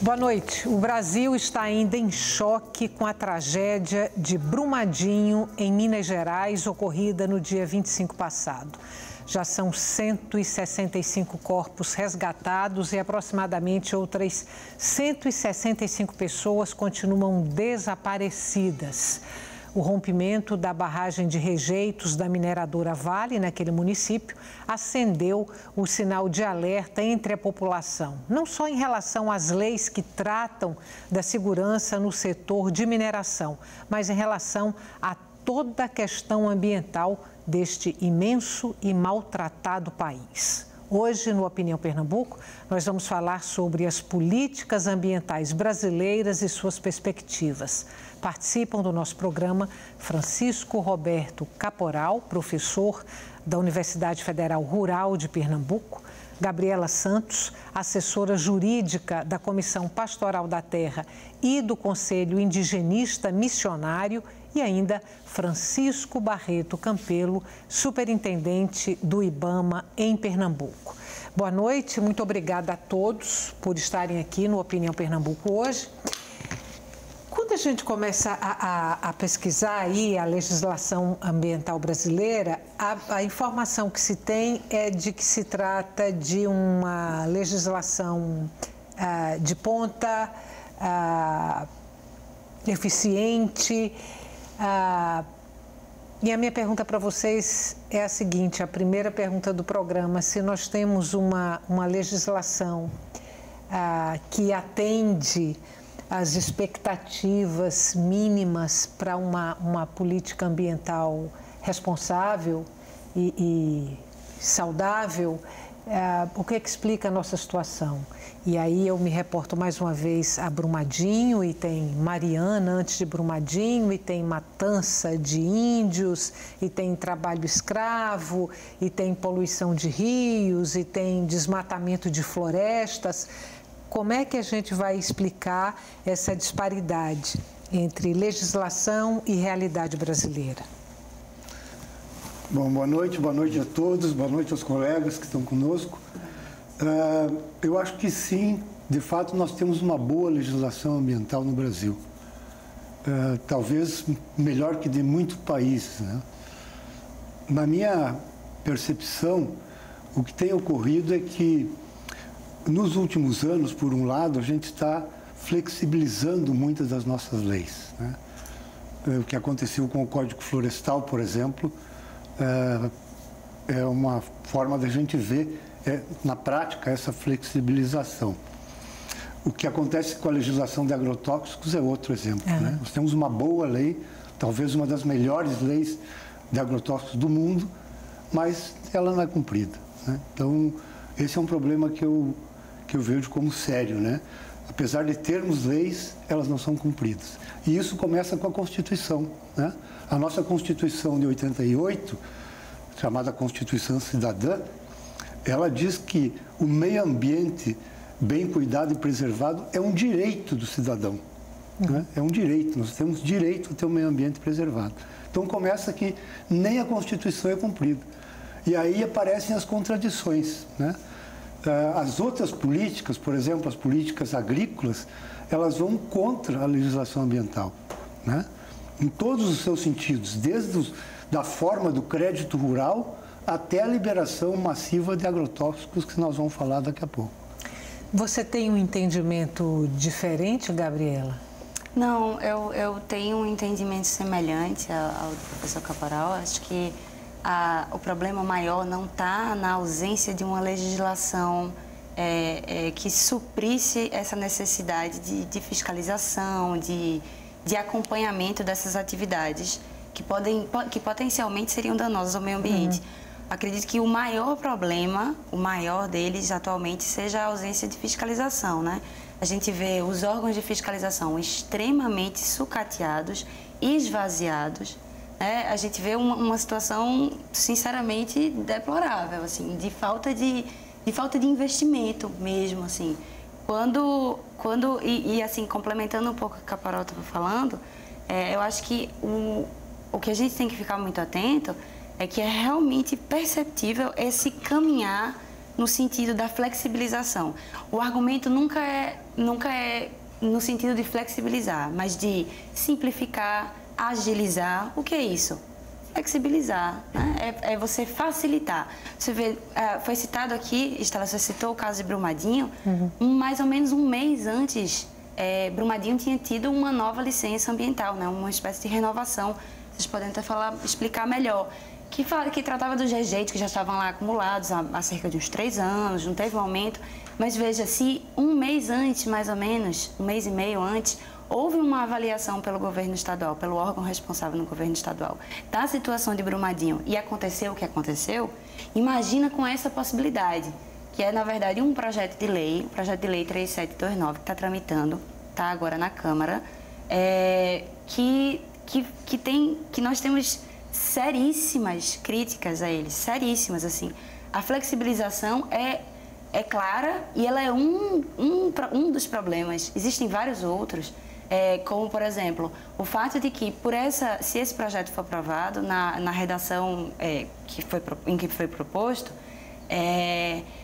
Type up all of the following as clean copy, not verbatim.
Boa noite. O Brasil está ainda em choque com a tragédia de Brumadinho, em Minas Gerais, ocorrida no dia 25 passado. Já são 165 corpos resgatados e aproximadamente outras 165 pessoas continuam desaparecidas. O rompimento da barragem de rejeitos da mineradora Vale, naquele município, acendeu o sinal de alerta entre a população, não só em relação às leis que tratam da segurança no setor de mineração, mas em relação a toda a questão ambiental deste imenso e maltratado país. Hoje, no Opinião Pernambuco, nós vamos falar sobre as políticas ambientais brasileiras e suas perspectivas. Participam do nosso programa Francisco Roberto Caporal, professor da Universidade Federal Rural de Pernambuco, Gabriela Santos, assessora jurídica da Comissão Pastoral da Terra e do Conselho Indigenista Missionário, e ainda Francisco Barreto Campelo, superintendente do IBAMA em Pernambuco. Boa noite, muito obrigada a todos por estarem aqui no Opinião Pernambuco hoje. Quando a gente começa a pesquisar aí a legislação ambiental brasileira, a informação que se tem é de que se trata de uma legislação de ponta, eficiente. E a minha pergunta para vocês é a seguinte, a primeira pergunta do programa: se nós temos uma legislação que atende às expectativas mínimas para uma política ambiental responsável e saudável, o que é que explica a nossa situação? E aí eu me reporto mais uma vez a Brumadinho, e tem Mariana antes de Brumadinho, e tem matança de índios, e tem trabalho escravo, e tem poluição de rios, e tem desmatamento de florestas. Como é que a gente vai explicar essa disparidade entre legislação e realidade brasileira? Bom, boa noite a todos, boa noite aos colegas que estão conosco. Eu acho que sim, de fato, nós temos uma boa legislação ambiental no Brasil. Talvez melhor que de muitos países, né? Na minha percepção, o que tem ocorrido é que, nos últimos anos, por um lado, a gente está flexibilizando muitas das nossas leis, né? O que aconteceu com o Código Florestal, por exemplo, é uma forma da gente ver, na prática, essa flexibilização. O que acontece com a legislação de agrotóxicos é outro exemplo, né? Nós temos uma boa lei, talvez uma das melhores leis de agrotóxicos do mundo, mas ela não é cumprida, né? Então, esse é um problema que eu vejo como sério, né? Apesar de termos leis, elas não são cumpridas. E isso começa com a Constituição, né? A nossa Constituição de 88, chamada Constituição Cidadã, ela diz que o meio ambiente bem cuidado e preservado é um direito do cidadão, né? É um direito, nós temos direito a ter um meio ambiente preservado. Então começa que nem a Constituição é cumprida. E aí aparecem as contradições, né? As outras políticas, por exemplo, as políticas agrícolas, elas vão contra a legislação ambiental, né? Em todos os seus sentidos, desde da forma do crédito rural até a liberação massiva de agrotóxicos, que nós vamos falar daqui a pouco. Você tem um entendimento diferente, Gabriela? Não, eu tenho um entendimento semelhante ao do professor Caporal. Acho que o problema maior não está na ausência de uma legislação que suprisse essa necessidade de fiscalização, de acompanhamento dessas atividades que potencialmente seriam danosas ao meio ambiente. Acredito que o maior problema, o maior deles atualmente, seja a ausência de fiscalização, né? A gente vê os órgãos de fiscalização extremamente sucateados, esvaziados, né? A gente vê uma situação, sinceramente, deplorável, assim, de falta de investimento mesmo, assim. Assim, complementando um pouco o que a Caporal estava falando, eu acho que o que a gente tem que ficar muito atento é que é realmente perceptível esse caminhar no sentido da flexibilização. O argumento nunca é nunca é no sentido de flexibilizar, mas de simplificar, agilizar. O que é isso? Flexibilizar, né? É você facilitar. Você vê, foi citado aqui, Estela, você citou o caso de Brumadinho, mais ou menos um mês antes, Brumadinho tinha tido uma nova licença ambiental, né? Uma espécie de renovação. Vocês podem até explicar melhor. Que tratava dos rejeitos que já estavam lá acumulados há cerca de uns 3 anos, não teve um aumento. Mas veja, se um mês antes, mais ou menos, um mês e meio antes, houve uma avaliação pelo governo estadual, pelo órgão responsável no governo estadual, da situação de Brumadinho e aconteceu o que aconteceu, imagina com essa possibilidade, que é, na verdade, um projeto de lei, o projeto de lei 3729, que está tramitando, está agora na Câmara, que nós temos seríssimas críticas a ele, seríssimas, A flexibilização é clara e ela é um dos problemas. Existem vários outros, como, por exemplo, o fato de que, se esse projeto for aprovado, na redação em que foi proposto,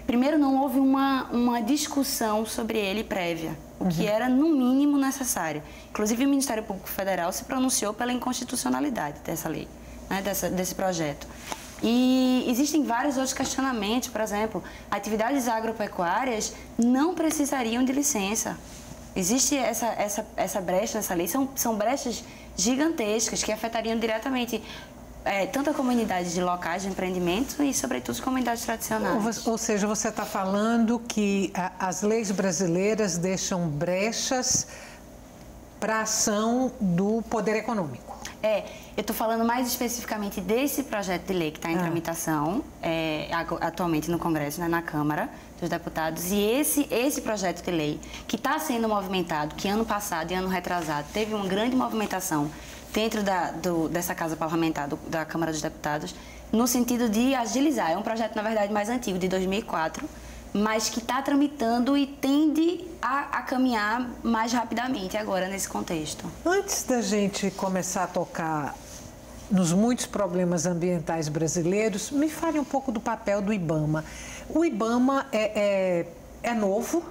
primeiro não houve uma discussão sobre ele prévia, o que era, no mínimo, necessário. Inclusive, o Ministério Público Federal se pronunciou pela inconstitucionalidade dessa lei, né, desse projeto. E existem vários outros questionamentos, por exemplo, atividades agropecuárias não precisariam de licença. Existe essa brecha nessa lei, são brechas gigantescas que afetariam diretamente tanto a comunidade de locais de empreendimento e, sobretudo, as comunidades tradicionais. Ou seja, você está falando que as leis brasileiras deixam brechas para a ação do poder econômico. Eu estou falando mais especificamente desse projeto de lei que está em tramitação atualmente no Congresso, né, na Câmara dos Deputados. E esse projeto de lei que está sendo movimentado, que ano passado e ano retrasado teve uma grande movimentação dentro dessa Casa Parlamentar, da Câmara dos Deputados, no sentido de agilizar. É um projeto, na verdade, mais antigo, de 2004, mas que está tramitando e tende a caminhar mais rapidamente agora nesse contexto. Antes da gente começar a tocar nos muitos problemas ambientais brasileiros, me fale um pouco do papel do IBAMA. O IBAMA é novo,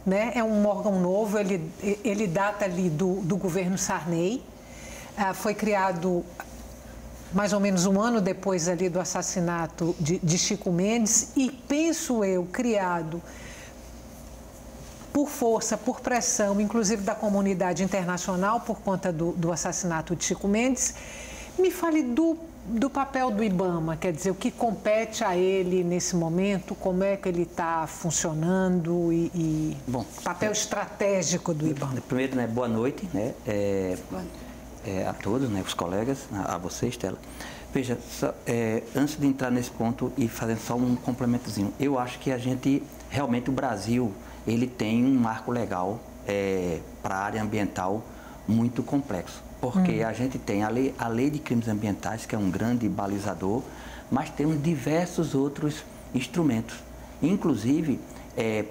né? É um órgão novo, ele data ali do governo Sarney, foi criado mais ou menos um ano depois ali do assassinato de Chico Mendes e, penso eu, criado por força, por pressão, inclusive da comunidade internacional por conta do assassinato de Chico Mendes. Me fale do papel do IBAMA, quer dizer, o que compete a ele nesse momento, como é que ele está funcionando e papel estratégico do IBAMA. Primeiro, né, boa noite, né? A todos, né, os colegas, a você, Estela. Veja, antes de entrar nesse ponto e fazendo só um complementozinho, eu acho que realmente o Brasil, ele tem um marco legal para a área ambiental muito complexo, porque a gente tem a lei de crimes ambientais, que é um grande balizador, mas temos diversos outros instrumentos. Inclusive,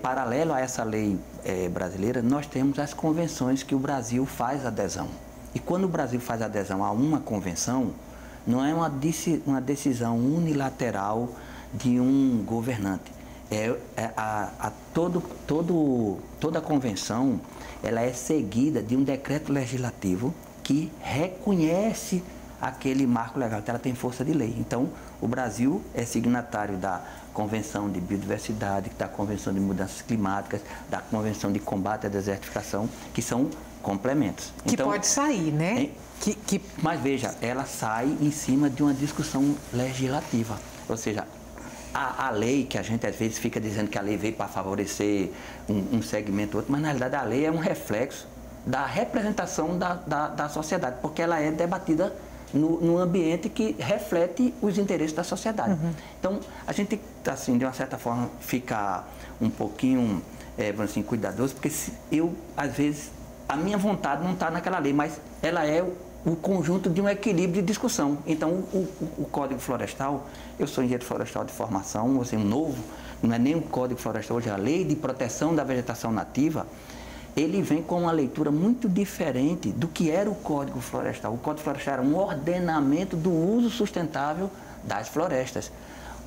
paralelo a essa lei brasileira, nós temos as convenções que o Brasil faz adesão. E quando o Brasil faz adesão a uma convenção, não é uma decisão unilateral de um governante. Toda a convenção, ela é seguida de um decreto legislativo que reconhece aquele marco legal, então ela tem força de lei. Então, o Brasil é signatário da Convenção de Biodiversidade, da Convenção de Mudanças Climáticas, da Convenção de Combate à Desertificação, que são complementos. Que então, pode sair, né? Mas veja, ela sai em cima de uma discussão legislativa. Ou seja, a lei, que a gente às vezes fica dizendo que a lei veio para favorecer um segmento ou outro, mas na realidade a lei é um reflexo da representação da sociedade, porque ela é debatida no ambiente que reflete os interesses da sociedade. Então, a gente, assim, de uma certa forma, fica um pouquinho, vamos assim, cuidadoso, porque às vezes, a minha vontade não está naquela lei, mas ela é o conjunto de um equilíbrio de discussão. Então, o Código Florestal, eu sou engenheiro florestal de formação, assim, novo, não é nem o Código Florestal, hoje é a Lei de Proteção da Vegetação Nativa, ele vem com uma leitura muito diferente do que era o Código Florestal. O Código Florestal era um ordenamento do uso sustentável das florestas.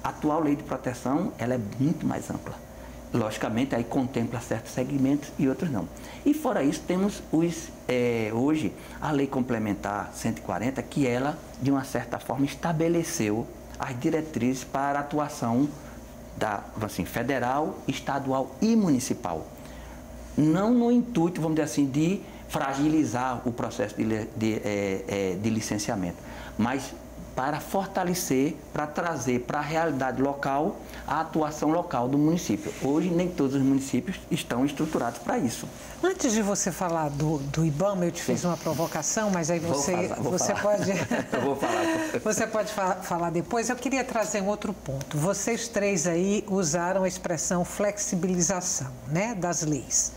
A atual Lei de Proteção, ela é muito mais ampla. logicamente, aí contempla certos segmentos e outros não. E fora isso, temos hoje a Lei Complementar 140, que ela, de uma certa forma, estabeleceu as diretrizes para a atuação federal, estadual e municipal. Não no intuito, vamos dizer assim, de fragilizar o processo de licenciamento, mas para fortalecer, para trazer para a realidade local a atuação local do município. Hoje, nem todos os municípios estão estruturados para isso. Antes de você falar do IBAMA, eu te fiz uma provocação, mas aí você pode... Eu vou falar. Você pode falar depois. Eu queria trazer um outro ponto. Vocês três aí usaram a expressão flexibilização, né, das leis,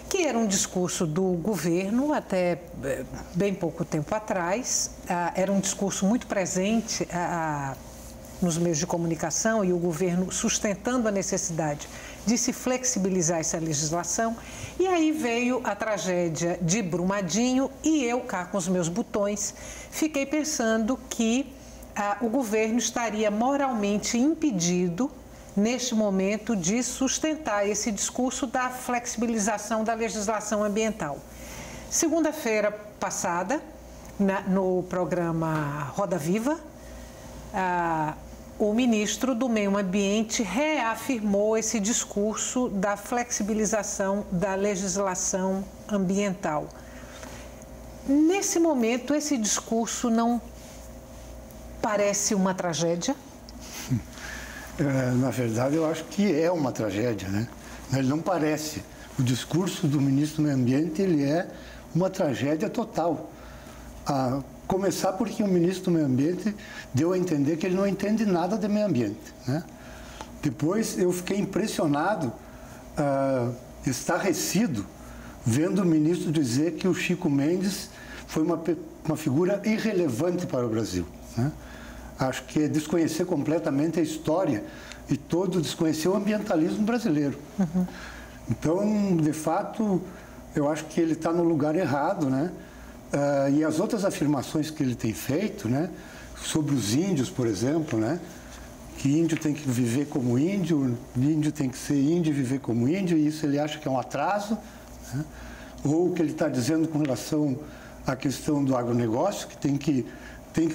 que era um discurso do governo até bem pouco tempo atrás, era um discurso muito presente nos meios de comunicação e o governo sustentando a necessidade de se flexibilizar essa legislação. E aí veio a tragédia de Brumadinho e eu, cá com os meus botões, fiquei pensando que o governo estaria moralmente impedido neste momento de sustentar esse discurso da flexibilização da legislação ambiental. Segunda-feira passada, no programa Roda Viva, o ministro do Meio Ambiente reafirmou esse discurso da flexibilização da legislação ambiental. Nesse momento, esse discurso não parece uma tragédia? Na verdade, eu acho que é uma tragédia, né? Ele não parece. O discurso do ministro do Meio Ambiente, ele é uma tragédia total. A começar porque o ministro do Meio Ambiente deu a entender que ele não entende nada de meio ambiente, né? Depois, eu fiquei impressionado, estarrecido, vendo o ministro dizer que o Chico Mendes foi uma figura irrelevante para o Brasil, né? Acho que é desconhecer completamente a história e desconhecer o ambientalismo brasileiro. Uhum. Então, de fato, eu acho que ele está no lugar errado, né? E as outras afirmações que ele tem feito, né? Sobre os índios, por exemplo, né? Que índio tem que viver como índio tem que ser índio e viver como índio, e isso ele acha que é um atraso, né? Ou o que ele está dizendo com relação à questão do agronegócio, que tem que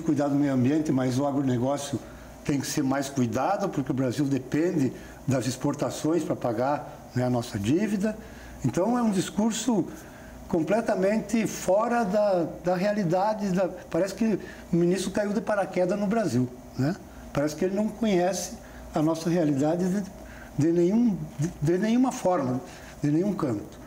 cuidar do meio ambiente, mas o agronegócio tem que ser mais cuidado, porque o Brasil depende das exportações para pagar, né, a nossa dívida. Então, é um discurso completamente fora da realidade. Parece que o ministro caiu de paraquedas no Brasil, né? Parece que ele não conhece a nossa realidade de nenhuma forma, de nenhum canto.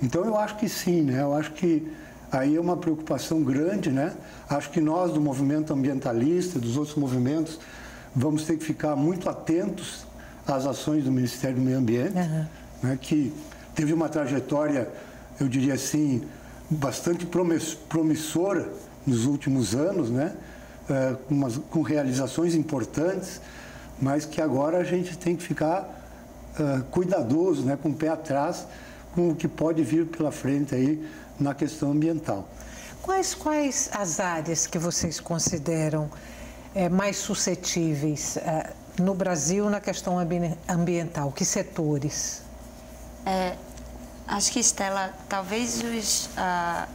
Então, eu acho que sim, né? Eu acho que aí é uma preocupação grande, né? Acho que nós, do movimento ambientalista, dos outros movimentos, vamos ter que ficar muito atentos às ações do Ministério do Meio Ambiente, uhum, né? Que teve uma trajetória, eu diria assim, bastante promissora nos últimos anos, né? Com realizações importantes, mas que agora a gente tem que ficar cuidadoso, né? Com o pé atrás, com o que pode vir pela frente aí na questão ambiental. Quais as áreas que vocês consideram mais suscetíveis no Brasil na questão ambiental? Que setores? Acho que, Estela, talvez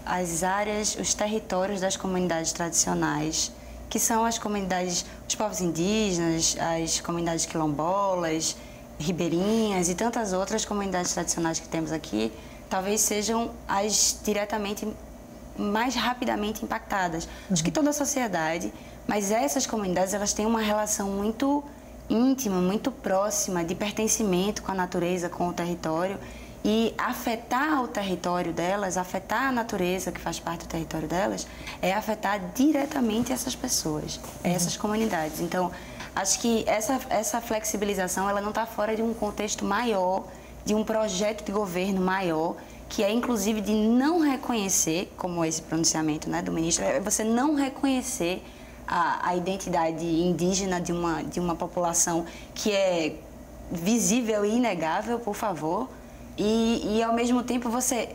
as áreas, os territórios das comunidades tradicionais, que são as comunidades, os povos indígenas, as comunidades quilombolas, ribeirinhas e tantas outras comunidades tradicionais que temos aqui, talvez sejam as diretamente, mais rapidamente impactadas. Acho que toda a sociedade, mas essas comunidades, elas têm uma relação muito íntima, muito próxima de pertencimento com a natureza, com o território, e afetar o território delas, afetar a natureza que faz parte do território delas, é afetar diretamente essas pessoas, essas comunidades. Então, acho que essa flexibilização, ela não está fora de um contexto maior, de um projeto de governo maior, que é inclusive de não reconhecer, como esse pronunciamento, né, do ministro, é você não reconhecer a identidade indígena de uma população que é visível e inegável, por favor, e ao mesmo tempo você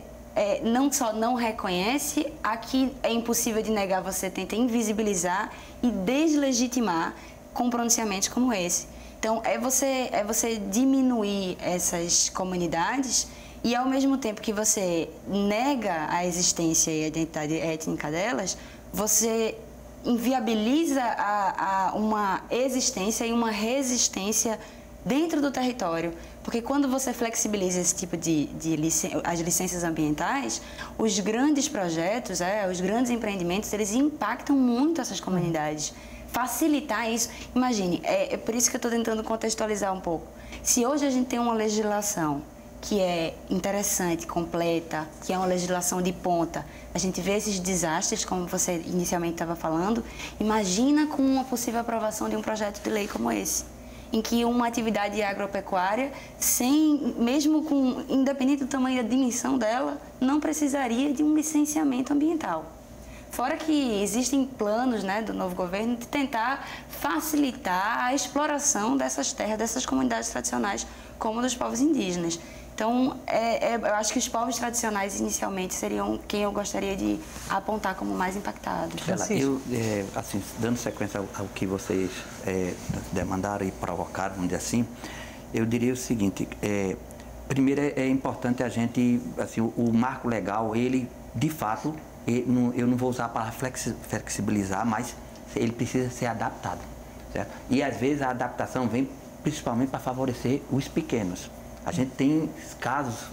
não só não reconhece, aqui é impossível de negar, você tenta invisibilizar e deslegitimar com pronunciamentos como esse. Então, é você diminuir essas comunidades e, ao mesmo tempo que você nega a existência e a identidade étnica delas, você inviabiliza uma existência e uma resistência dentro do território. Porque quando você flexibiliza esse tipo as licenças ambientais, os grandes projetos, os grandes empreendimentos, eles impactam muito essas comunidades. Facilitar isso, imagine, é por isso que eu estou tentando contextualizar um pouco. Se hoje a gente tem uma legislação que é interessante, completa, que é uma legislação de ponta, a gente vê esses desastres, como você inicialmente estava falando, imagina com uma possível aprovação de um projeto de lei como esse, em que uma atividade agropecuária, independente do tamanho e da dimensão dela, não precisaria de um licenciamento ambiental. Fora que existem planos, né, do novo governo de tentar facilitar a exploração dessas terras, dessas comunidades tradicionais, como dos povos indígenas. Então, eu acho que os povos tradicionais, inicialmente, seriam quem eu gostaria de apontar como mais impactados. Eu, assim, dando sequência ao que vocês demandaram e provocaram, vamos dizer assim, eu diria o seguinte, primeiro é importante a gente, assim, o marco legal, ele, de fato, eu não vou usar a palavra flexibilizar, mas ele precisa ser adaptado, certo? E às vezes a adaptação vem principalmente para favorecer os pequenos. A gente tem casos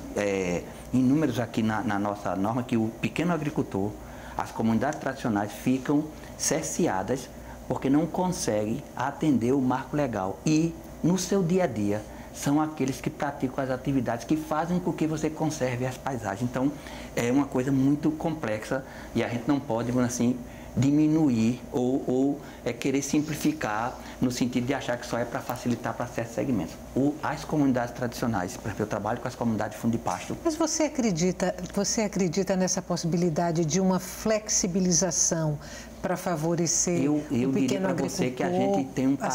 inúmeros aqui na nossa norma que o pequeno agricultor, as comunidades tradicionais ficam cerceadas porque não conseguem atender o marco legal e no seu dia a dia são aqueles que praticam as atividades que fazem com que você conserve as paisagens. Então, é uma coisa muito complexa e a gente não pode, digamos assim, diminuir ou querer simplificar no sentido de achar que só é para facilitar para certos segmentos. As comunidades tradicionais, por exemplo, eu trabalho com as comunidades de fundo de pasto. Mas você acredita nessa possibilidade de uma flexibilização para favorecer o pequeno agricultor, você que a gente tem um país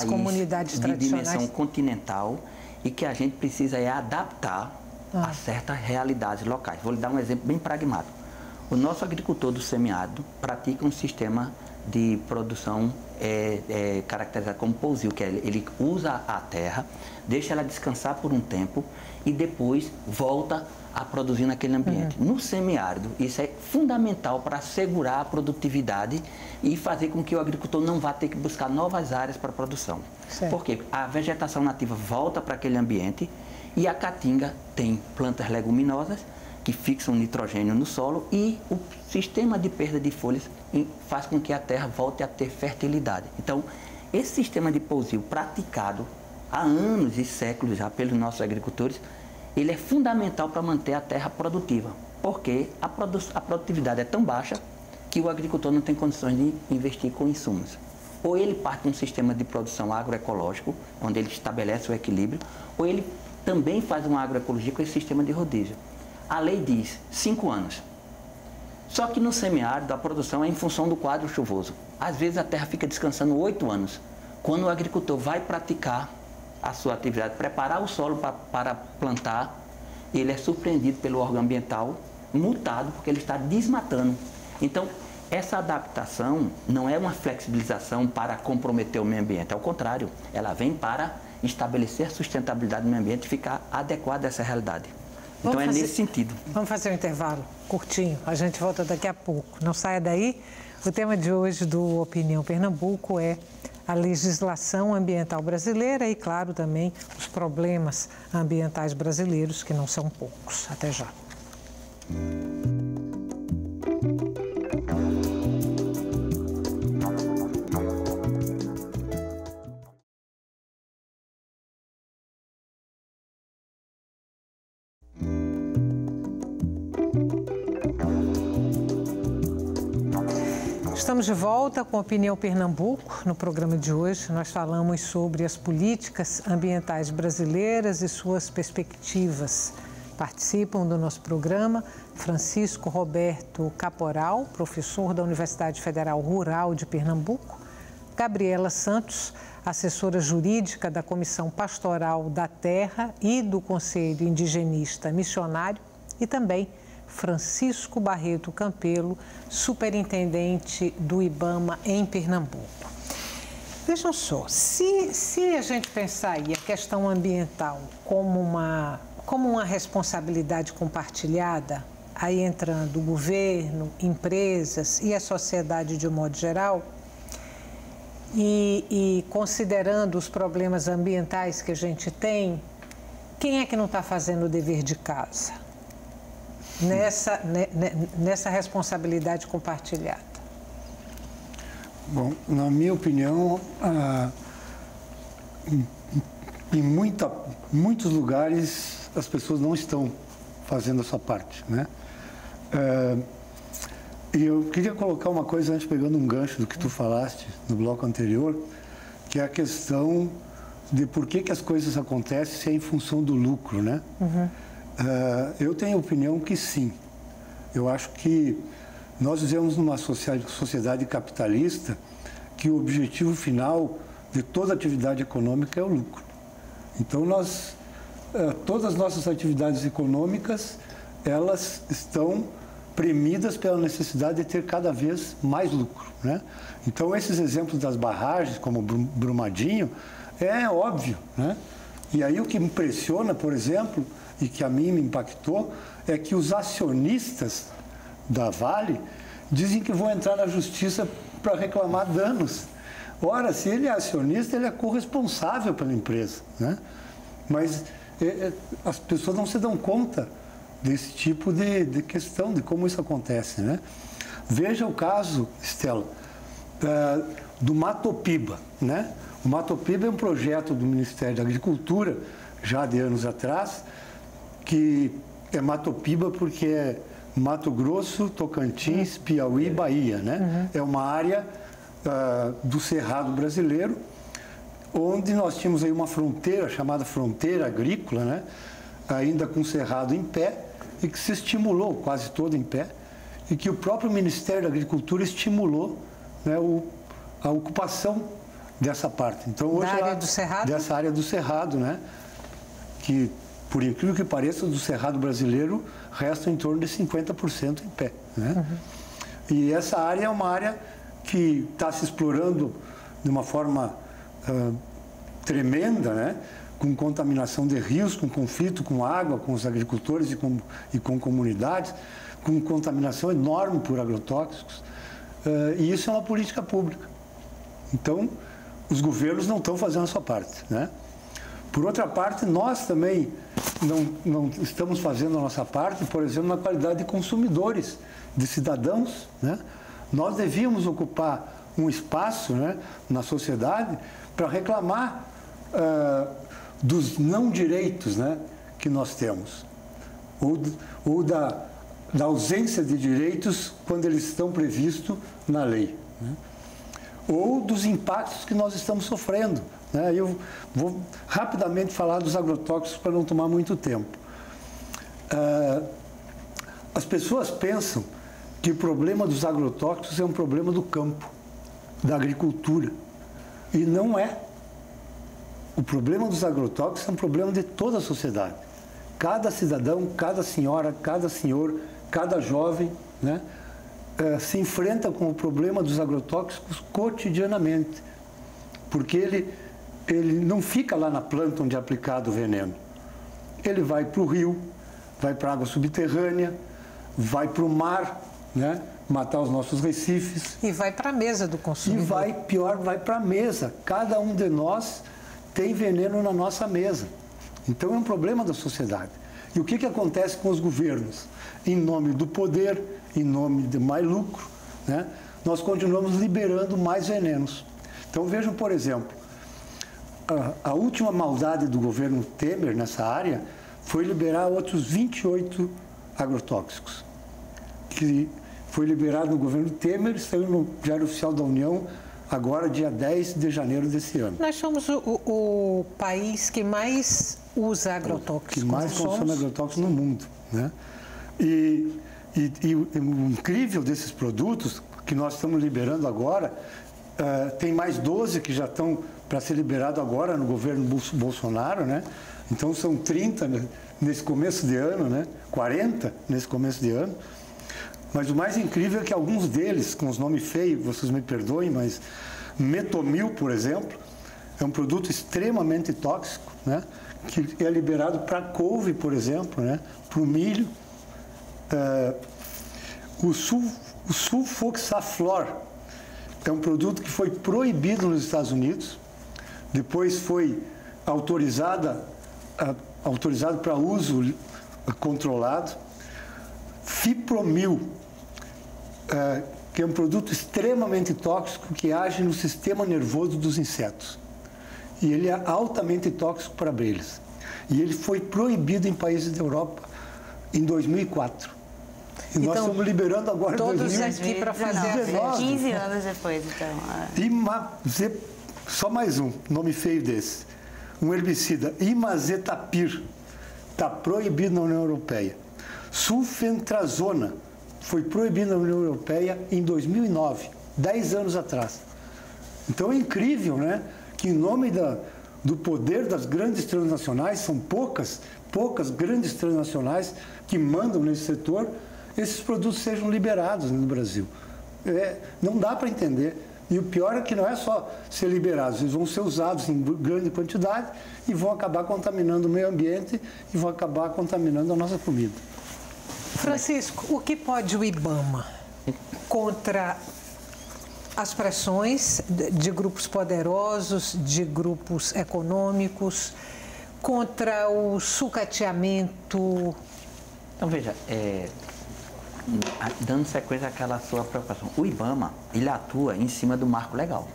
de dimensão continental e que a gente precisa adaptar a certas realidades locais. Vou lhe dar um exemplo bem pragmático. O nosso agricultor do semiárido pratica um sistema de produção caracterizado como pousio, que ele usa a terra, deixa ela descansar por um tempo e depois volta a produzir naquele ambiente. No semiárido, isso é fundamental para assegurar a produtividade e fazer com que o agricultor não vá ter que buscar novas áreas para a produção. Certo. Porque a vegetação nativa volta para aquele ambiente e a caatinga tem plantas leguminosas que fixam nitrogênio no solo e o sistema de perda de folhas faz com que a terra volte a ter fertilidade. Então, esse sistema de pousio praticado há anos e séculos já pelos nossos agricultores, ele é fundamental para manter a terra produtiva, porque a produtividade é tão baixa que o agricultor não tem condições de investir com insumos. Ou ele parte de um sistema de produção agroecológico, onde ele estabelece o equilíbrio, ou ele também faz uma agroecologia com esse sistema de rodízio. A lei diz 5 anos. Só que no semiárido a produção é em função do quadro chuvoso. Às vezes a terra fica descansando 8 anos. Quando o agricultor vai praticar a sua atividade, preparar o solo para plantar, ele é surpreendido pelo órgão ambiental, multado, porque ele está desmatando. Então, essa adaptação não é uma flexibilização para comprometer o meio ambiente, ao contrário, ela vem para estabelecer a sustentabilidade do meio ambiente e ficar adequada a essa realidade. Então é nesse sentido. Vamos fazer um intervalo curtinho, a gente volta daqui a pouco. Não saia daí, o tema de hoje do Opinião Pernambuco é a legislação ambiental brasileira e, claro, também os problemas ambientais brasileiros, que não são poucos. Até já. Estamos de volta com a Opinião Pernambuco. No programa de hoje, nós falamos sobre as políticas ambientais brasileiras e suas perspectivas. Participam do nosso programa Francisco Roberto Caporal, professor da Universidade Federal Rural de Pernambuco, Gabriela Santos, assessora jurídica da Comissão Pastoral da Terra e do Conselho Indigenista Missionário, e também Francisco Barreto Campelo, superintendente do IBAMA em Pernambuco. Vejam só, se a gente pensar aí a questão ambiental como uma responsabilidade compartilhada, aí entrando o governo, empresas e a sociedade de um modo geral, e considerando os problemas ambientais que a gente tem, quem é que não está fazendo o dever de casa nessa responsabilidade compartilhada? Bom, na minha opinião, em muitos lugares as pessoas não estão fazendo a sua parte, né? E eu queria colocar uma coisa antes, pegando um gancho do que tu falaste no bloco anterior, que é a questão de por que as coisas acontecem se é em função do lucro, né? Uhum. Eu tenho a opinião que sim. Eu acho que nós vivemos numa sociedade capitalista que o objetivo final de toda atividade econômica é o lucro. Então, todas as nossas atividades econômicas, elas estão premidas pela necessidade de ter cada vez mais lucro, né? Então, esses exemplos das barragens, como Brumadinho, é óbvio, né? E aí o que me impressiona, por exemplo, e que a mim me impactou, é que os acionistas da Vale dizem que vão entrar na justiça para reclamar danos. Ora, se ele é acionista, ele é corresponsável pela empresa, né? Mas as pessoas não se dão conta desse tipo de questão, de como isso acontece, né? Veja o caso, Estela, do Matopiba, né? O Matopiba é um projeto do Ministério da Agricultura, já de anos atrás, que é Matopiba porque é Mato Grosso, Tocantins, Piauí, Bahia, né? Uhum. É uma área do Cerrado brasileiro, onde nós tínhamos aí uma fronteira, chamada fronteira agrícola, né? Ainda com o Cerrado em pé, e que se estimulou, quase todo em pé, e que o próprio Ministério da Agricultura estimulou, né, a ocupação dessa parte. Então, hoje, dessa área do Cerrado, né? Que, por incrível que pareça, do Cerrado brasileiro resta em torno de 50% em pé, né? Uhum. E essa área é uma área que está se explorando de uma forma tremenda, né? Com contaminação de rios, com conflito com água, com os agricultores e com comunidades, com contaminação enorme por agrotóxicos. E isso é uma política pública. Então, os governos não estão fazendo a sua parte, né? Por outra parte, nós também não estamos fazendo a nossa parte, por exemplo, na qualidade de consumidores, de cidadãos, né? Nós devíamos ocupar um espaço, né, na sociedade para reclamar dos não direitos, né, que nós temos, ou da ausência de direitos quando eles estão previstos na lei, né? Ou dos impactos que nós estamos sofrendo, né? Eu vou rapidamente falar dos agrotóxicos para não tomar muito tempo. As pessoas pensam que o problema dos agrotóxicos é um problema do campo, da agricultura, e não é. O problema dos agrotóxicos é um problema de toda a sociedade. Cada cidadão, cada senhora, cada senhor, cada jovem, né, se enfrenta com o problema dos agrotóxicos cotidianamente, porque ele não fica lá na planta onde é aplicado o veneno. Ele vai para o rio, vai para a água subterrânea, vai para o mar, né, matar os nossos recifes. E vai para a mesa do consumidor. E vai para a mesa. Cada um de nós tem veneno na nossa mesa. Então é um problema da sociedade. E o que acontece com os governos? Em nome do poder, em nome de mais lucro, né, nós continuamos liberando mais venenos. Então vejam, por exemplo, a última maldade do governo Temer nessa área foi liberar outros 28 agrotóxicos, que foi liberado no governo Temer e saiu no Diário Oficial da União agora, dia 10 de janeiro desse ano. Nós somos o país que mais usa agrotóxicos. Que mais consome agrotóxicos no mundo, né? E o incrível desses produtos que nós estamos liberando agora, tem mais 12 que já estão para ser liberado agora no governo Bolsonaro, né? Então são 30 nesse começo de ano, né? 40 nesse começo de ano. Mas o mais incrível é que alguns deles, com os nomes feios, vocês me perdoem, mas metomil, por exemplo, é um produto extremamente tóxico, né? Que é liberado para couve, por exemplo, né? Para o milho. O sulfoxaflor é um produto que foi proibido nos Estados Unidos, depois foi autorizado para uso controlado. Fipromil, que é um produto extremamente tóxico que age no sistema nervoso dos insetos. E ele é altamente tóxico para abelhas. E ele foi proibido em países da Europa em 2004. E então, nós estamos liberando agora em todos aqui para fazer 15 anos depois, então. Só mais um nome feio desse. Um herbicida, imazetapir, está proibido na União Europeia. Sulfentrazona foi proibido na União Europeia em 2009, 10 anos atrás. Então é incrível, né? Que em nome do poder das grandes transnacionais, são poucas grandes transnacionais que mandam nesse setor, esses produtos sejam liberados no Brasil. Não dá para entender. E o pior é que não é só ser liberados, eles vão ser usados em grande quantidade e vão acabar contaminando o meio ambiente e vão acabar contaminando a nossa comida. Francisco, o que pode o IBAMA contra as pressões de grupos poderosos, de grupos econômicos, contra o sucateamento? Então, veja, dando sequência àquela sua preocupação, o IBAMA, ele atua em cima do marco legal.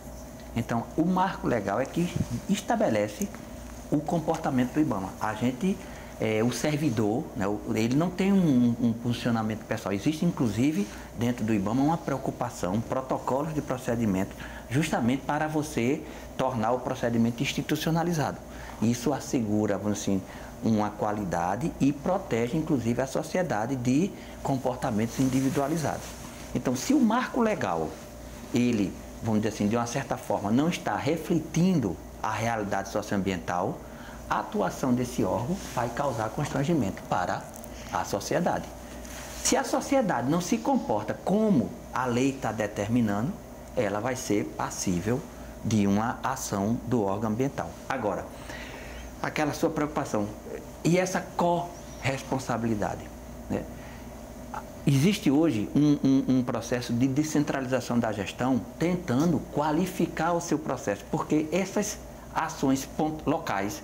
Então, o marco legal é que estabelece o comportamento do IBAMA. O servidor, né, ele não tem um posicionamento pessoal. Existe, inclusive, dentro do IBAMA, uma preocupação, um protocolo de procedimento, justamente para você tornar o procedimento institucionalizado. Isso assegura, vamos dizer assim, uma qualidade e protege, inclusive, a sociedade de comportamentos individualizados. Então, se o marco legal, ele, vamos dizer assim, de uma certa forma, não está refletindo a realidade socioambiental, a atuação desse órgão vai causar constrangimento para a sociedade. Se a sociedade não se comporta como a lei está determinando, ela vai ser passível de uma ação do órgão ambiental. Agora, aquela sua preocupação e essa corresponsabilidade, né? Existe hoje um processo de descentralização da gestão tentando qualificar o seu processo, porque essas ações locais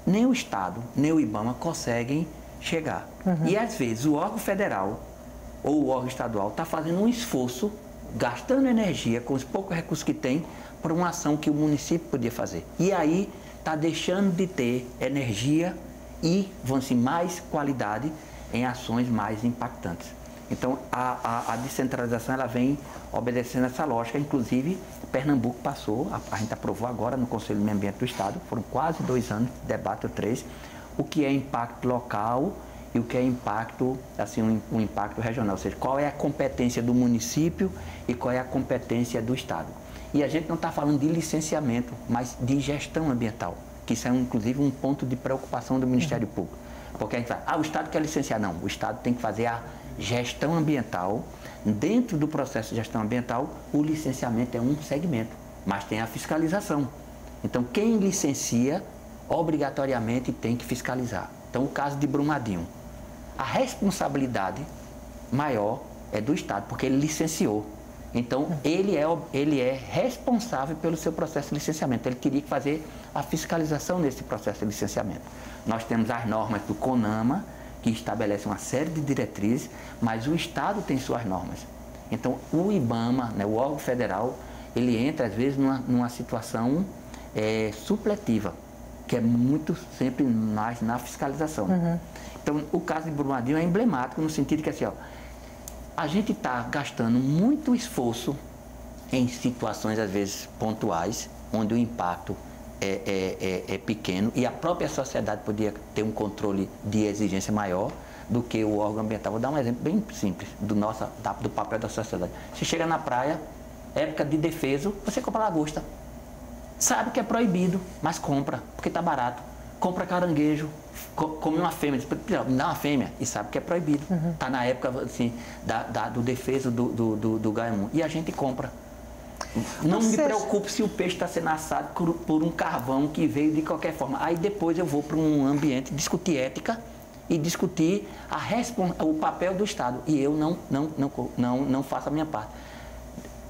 nem o Estado, nem o IBAMA conseguem chegar. E, às vezes, o órgão federal ou o órgão estadual está fazendo um esforço, gastando energia com os poucos recursos que tem, para uma ação que o município podia fazer. E aí está deixando de ter energia e, vamos dizer, mais qualidade em ações mais impactantes. Então, a descentralização ela vem obedecendo essa lógica. Inclusive, Pernambuco passou, a gente aprovou agora no Conselho de Meio Ambiente do Estado, foram quase 2 anos de debate ou 3, o que é impacto local e o que é impacto, assim, um impacto regional, ou seja, qual é a competência do município e qual é a competência do Estado. E a gente não está falando de licenciamento, mas de gestão ambiental, que isso é, inclusive, um ponto de preocupação do Ministério Público. Porque a gente fala, o Estado quer licenciar. Não, o Estado tem que fazer a gestão ambiental. Dentro do processo de gestão ambiental, o licenciamento é um segmento, mas tem a fiscalização. Então, quem licencia, obrigatoriamente tem que fiscalizar. Então, o caso de Brumadinho, a responsabilidade maior é do Estado, porque ele licenciou. Então, ele é responsável pelo seu processo de licenciamento. Ele teria que fazer a fiscalização nesse processo de licenciamento. Nós temos as normas do CONAMA, que estabelecem uma série de diretrizes, mas o Estado tem suas normas. Então, o IBAMA, né, o órgão federal, ele entra, às vezes, numa situação supletiva, que é muito sempre mais na fiscalização. Então, o caso de Brumadinho é emblemático no sentido que, assim, a gente está gastando muito esforço em situações, às vezes, pontuais, onde o impacto é pequeno e a própria sociedade podia ter um controle de exigência maior do que o órgão ambiental. Vou dar um exemplo bem simples do papel da sociedade. Você chega na praia, época de defeso, você compra lagosta. Sabe que é proibido, mas compra, porque está barato. compra caranguejo, come uma fêmea, me dá uma fêmea, e sabe que é proibido. Está na época assim, do defeso do gaiamu. E a gente compra. Não me preocupo se o peixe está sendo assado por um carvão que veio de qualquer forma. Aí depois eu vou para um ambiente discutir ética e discutir o papel do Estado. E eu não faço a minha parte.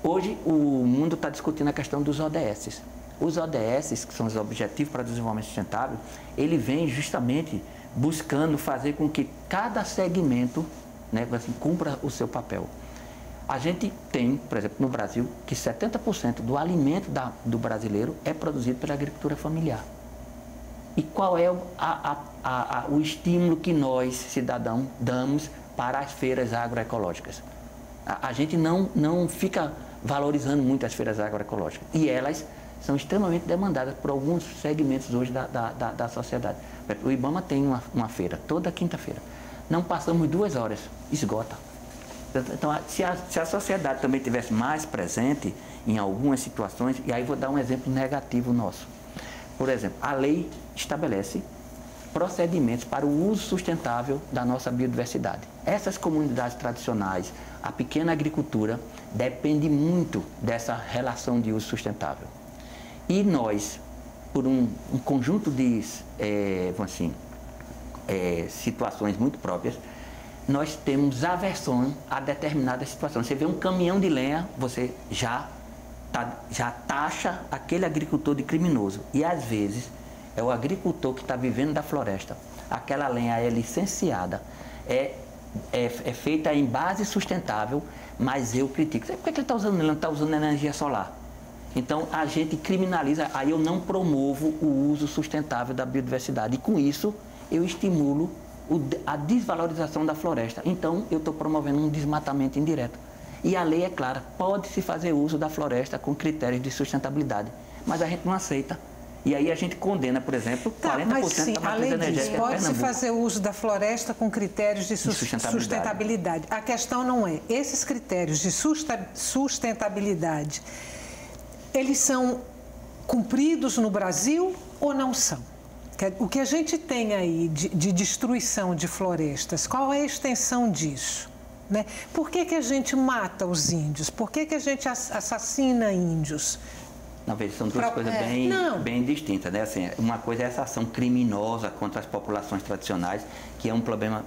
Hoje o mundo está discutindo a questão dos ODS. Os ODS, que são os Objetivos para o Desenvolvimento Sustentável, ele vem justamente buscando fazer com que cada segmento, né, assim, cumpra o seu papel. A gente tem, por exemplo, no Brasil, que 70% do alimento do brasileiro é produzido pela agricultura familiar. E qual é o estímulo que nós, cidadãos, damos para as feiras agroecológicas? A gente não fica valorizando muito as feiras agroecológicas. E elas são extremamente demandadas por alguns segmentos hoje da sociedade. O IBAMA tem uma feira, toda quinta-feira. Não passamos 2 horas, esgota. Então, se a sociedade também tivesse mais presente em algumas situações, e aí vou dar um exemplo negativo nosso. Por exemplo, a lei estabelece procedimentos para o uso sustentável da nossa biodiversidade. Essas comunidades tradicionais, a pequena agricultura, depende muito dessa relação de uso sustentável. E nós, por um conjunto de situações muito próprias, nós temos aversão a determinadas situações. Você vê um caminhão de lenha, você já taxa aquele agricultor de criminoso. E às vezes é o agricultor que está vivendo da floresta. Aquela lenha é licenciada, é feita em base sustentável, mas eu critico. Por que ele está usando? Ele não está usando energia solar. Então a gente criminaliza, aí eu não promovo o uso sustentável da biodiversidade. E com isso eu estimulo a desvalorização da floresta. Então, eu estou promovendo um desmatamento indireto. E a lei é clara, pode-se fazer uso da floresta com critérios de sustentabilidade, mas a gente não aceita. E aí a gente condena, por exemplo, 40% da matriz energética. Pode-se fazer uso da floresta com critérios de sustentabilidade. A questão não é, esses critérios de sustentabilidade, eles são cumpridos no Brasil ou não são? O que a gente tem aí de destruição de florestas, qual é a extensão disso? Né? Por que a gente mata os índios? Por que a gente assassina índios? Não, veja, são duas coisas bem distintas, né? Assim, uma coisa é essa ação criminosa contra as populações tradicionais, que é um problema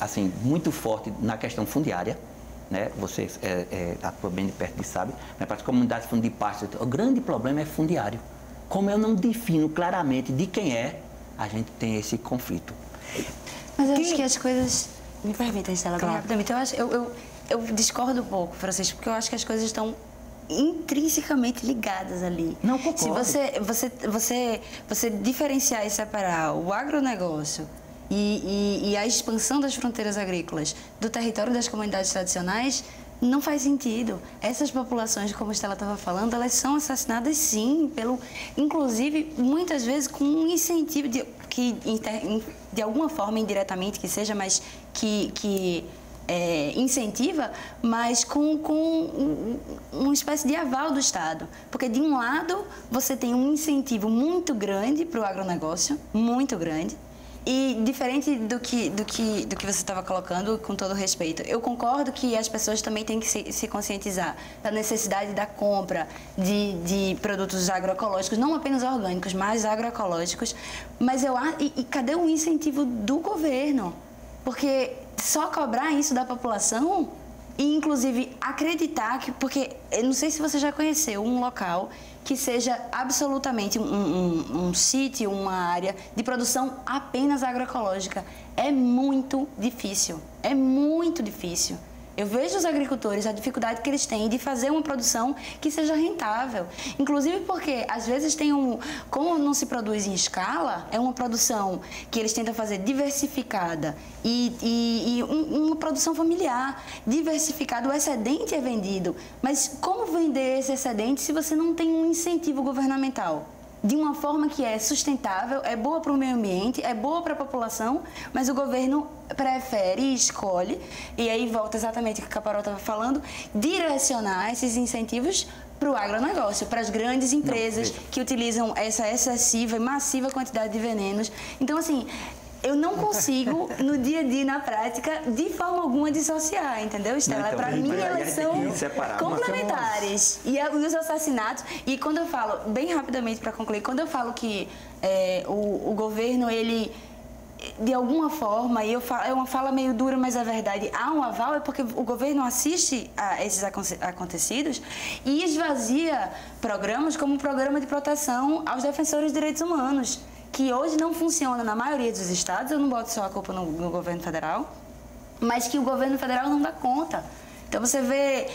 assim, muito forte na questão fundiária, né? Você atua bem de perto e sabe, mas para as comunidades fundipastas, o grande problema é fundiário. Como eu não defino claramente de quem é, a gente tem esse conflito. Mas eu acho que as coisas... Me permita, Estela, bem rapidamente. Eu discordo um pouco, Francisco, porque eu acho que as coisas estão intrinsecamente ligadas ali. Não concordo. Se você diferenciar e separar o agronegócio e a expansão das fronteiras agrícolas do território das comunidades tradicionais, não faz sentido. Essas populações, como a Estela estava falando, elas são assassinadas sim, inclusive muitas vezes com um incentivo de alguma forma, indiretamente que seja, mas que incentiva, mas com uma espécie de aval do Estado. Porque de um lado você tem um incentivo muito grande para o agronegócio, muito grande. E diferente do que você estava colocando, com todo respeito, eu concordo que as pessoas também têm que se conscientizar da necessidade da compra de produtos agroecológicos, não apenas orgânicos, mas agroecológicos. Mas cadê o incentivo do governo? Porque só cobrar isso da população e, inclusive, acreditar que... Porque eu não sei se você já conheceu um local que seja absolutamente um sítio, uma área de produção apenas agroecológica. É muito difícil, é muito difícil. Eu vejo os agricultores, a dificuldade que eles têm de fazer uma produção que seja rentável. Inclusive porque, às vezes, como não se produz em escala, é uma produção que eles tentam fazer diversificada e uma produção familiar. Diversificada, o excedente é vendido. Mas como vender esse excedente se você não tem um incentivo governamental? De uma forma que é sustentável, é boa para o meio ambiente, é boa para a população, mas o governo prefere e escolhe, e aí volta exatamente o que a Caparol estava falando, direcionar esses incentivos para o agronegócio, para as grandes empresas que utilizam essa excessiva e massiva quantidade de venenos. Então, assim, eu não consigo, no dia a dia, na prática, de forma alguma dissociar, entendeu, Estela? Para mim, elas são complementares. E os assassinatos, e quando eu falo, bem rapidamente para concluir, quando eu falo que o governo, ele, de alguma forma, e é uma fala meio dura, mas é verdade, há um aval, é porque o governo assiste a esses acontecidos e esvazia programas como o Programa de Proteção aos Defensores de Direitos Humanos, que hoje não funciona na maioria dos estados, eu não boto só a culpa no governo federal, mas que o governo federal não dá conta. Então, você vê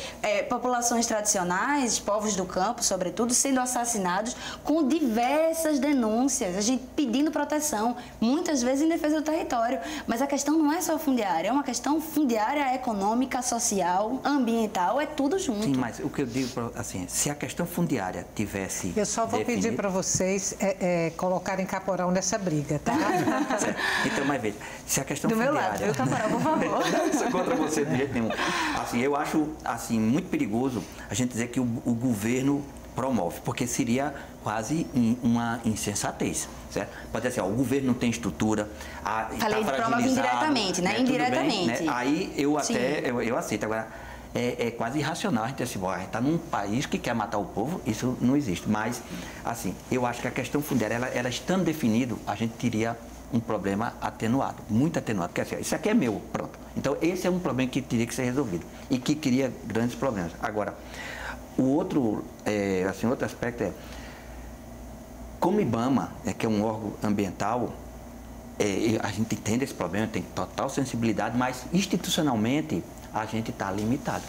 populações tradicionais, povos do campo, sobretudo, sendo assassinados com diversas denúncias, a gente pedindo proteção, muitas vezes em defesa do território. Mas a questão não é só fundiária, é uma questão fundiária, econômica, social, ambiental, é tudo junto. Sim, mas o que eu digo, assim, se a questão fundiária tivesse... Eu só vou pedir para vocês colocarem caporal nessa briga, tá? Então, mas veja, se a questão do fundiária... meu lado, eu, caporal, por favor. Não, isso é contra você de jeito nenhum. Assim, eu acho assim, muito perigoso a gente dizer que o governo promove, porque seria quase uma insensatez, certo? Pode dizer assim, o governo não tem estrutura, falei de prova indiretamente, né? Indiretamente. Bem, né? Aí eu aceito. Agora, é quase irracional a gente dizer assim, a gente está num país que quer matar o povo, isso não existe. Mas, assim, eu acho que a questão fundiária, ela estando definido, a gente teria um problema atenuado, muito atenuado, porque assim, isso aqui é meu, pronto. Então, esse é um problema que teria que ser resolvido e que cria grandes problemas. Agora, o outro, outro aspecto como o IBAMA, que é um órgão ambiental, a gente entende esse problema, tem total sensibilidade, mas institucionalmente a gente está limitado.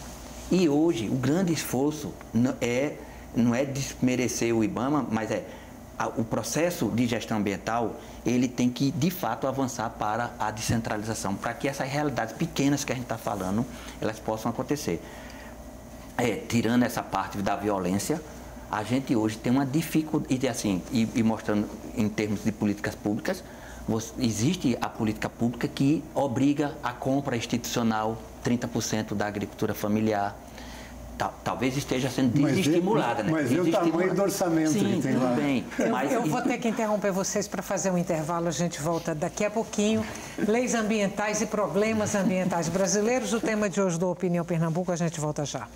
E hoje, o grande esforço não é desmerecer o IBAMA, mas o processo de gestão ambiental, ele tem que, de fato, avançar para a descentralização, para que essas realidades pequenas que a gente está falando, elas possam acontecer. Tirando essa parte da violência, a gente hoje tem uma dificuldade, assim, e mostrando em termos de políticas públicas, existe a política pública que obriga a compra institucional, 30% da agricultura familiar. Talvez esteja sendo desestimulada, né? Mas o tamanho do orçamento que tem lá. Bem, eu vou ter que interromper vocês para fazer um intervalo, a gente volta daqui a pouquinho. Leis ambientais e problemas ambientais brasileiros, o tema de hoje do Opinião Pernambuco, a gente volta já.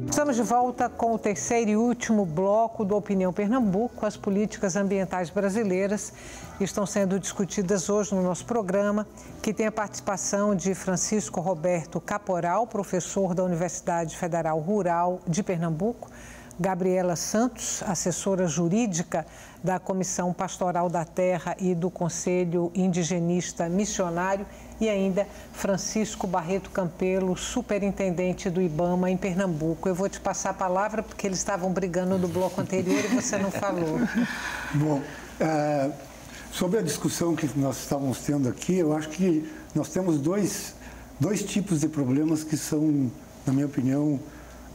Estamos de volta com o terceiro e último bloco do Opinião Pernambuco. As políticas ambientais brasileiras estão sendo discutidas hoje no nosso programa, que tem a participação de Francisco Roberto Caporal, professor da Universidade Federal Rural de Pernambuco, Gabriela Santos, assessora jurídica da Comissão Pastoral da Terra e do Conselho Indigenista Missionário, e ainda Francisco Barreto Campelo, superintendente do IBAMA em Pernambuco. Eu vou te passar a palavra porque eles estavam brigando no bloco anterior e você não falou. Bom, sobre a discussão que nós estávamos tendo aqui, eu acho que nós temos dois tipos de problemas que são, na minha opinião,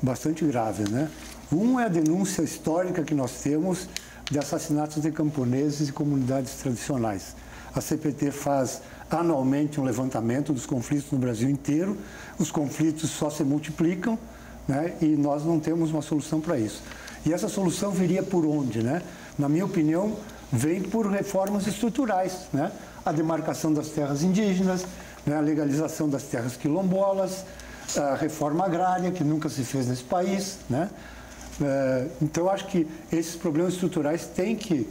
bastante graves, né? Um é a denúncia histórica que nós temos de assassinatos de camponeses e comunidades tradicionais. A CPT faz anualmente um levantamento dos conflitos no Brasil inteiro. Os conflitos só se multiplicam, né? E nós não temos uma solução para isso. E essa solução viria por onde, né? Na minha opinião, vem por reformas estruturais, né? A demarcação das terras indígenas, né? A legalização das terras quilombolas, a reforma agrária, que nunca se fez nesse país, né? Então, acho que esses problemas estruturais têm que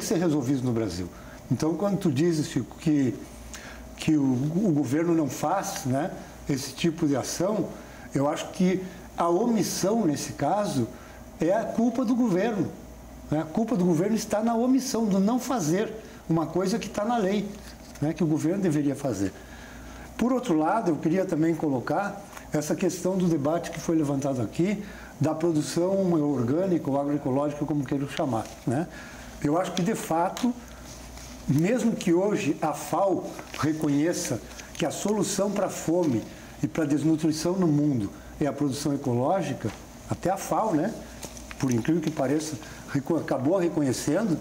ser resolvidos no Brasil. Então, quando tu dizes, Chico, que o governo não faz, né, esse tipo de ação, eu acho que a omissão, nesse caso, é a culpa do governo. Né? A culpa do governo está na omissão, do não fazer uma coisa que está na lei, né, que o governo deveria fazer. Por outro lado, eu queria também colocar essa questão do debate que foi levantado aqui, da produção orgânica ou agroecológica, como queiram chamar, né? Eu acho que, de fato, mesmo que hoje a FAO reconheça que a solução para a fome e para a desnutrição no mundo é a produção ecológica, até a FAO, né, por incrível que pareça, acabou reconhecendo,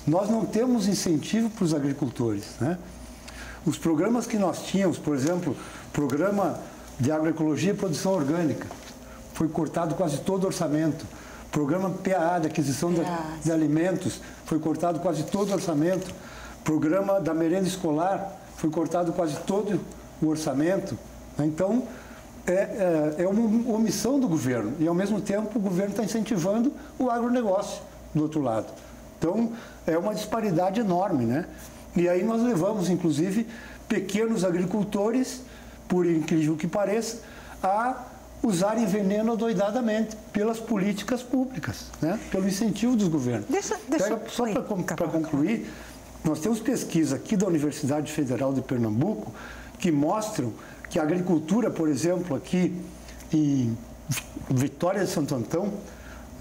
nós não temos incentivo para os agricultores, né? Os programas que nós tínhamos, por exemplo, Programa de Agroecologia e Produção Orgânica, foi cortado quase todo o orçamento. Programa PAA, de Aquisição de Alimentos, foi cortado quase todo o orçamento. Programa da Merenda Escolar, foi cortado quase todo o orçamento. Então, é uma omissão do governo. E, ao mesmo tempo, o governo está incentivando o agronegócio do outro lado. Então, é uma disparidade enorme, né? E aí nós levamos, inclusive, pequenos agricultores, por incrível que pareça, a usarem veneno adoidadamente pelas políticas públicas, né? Pelo incentivo dos governos. Só para concluir, nós temos pesquisa aqui da Universidade Federal de Pernambuco que mostram que a agricultura, por exemplo, aqui em Vitória de Santo Antão,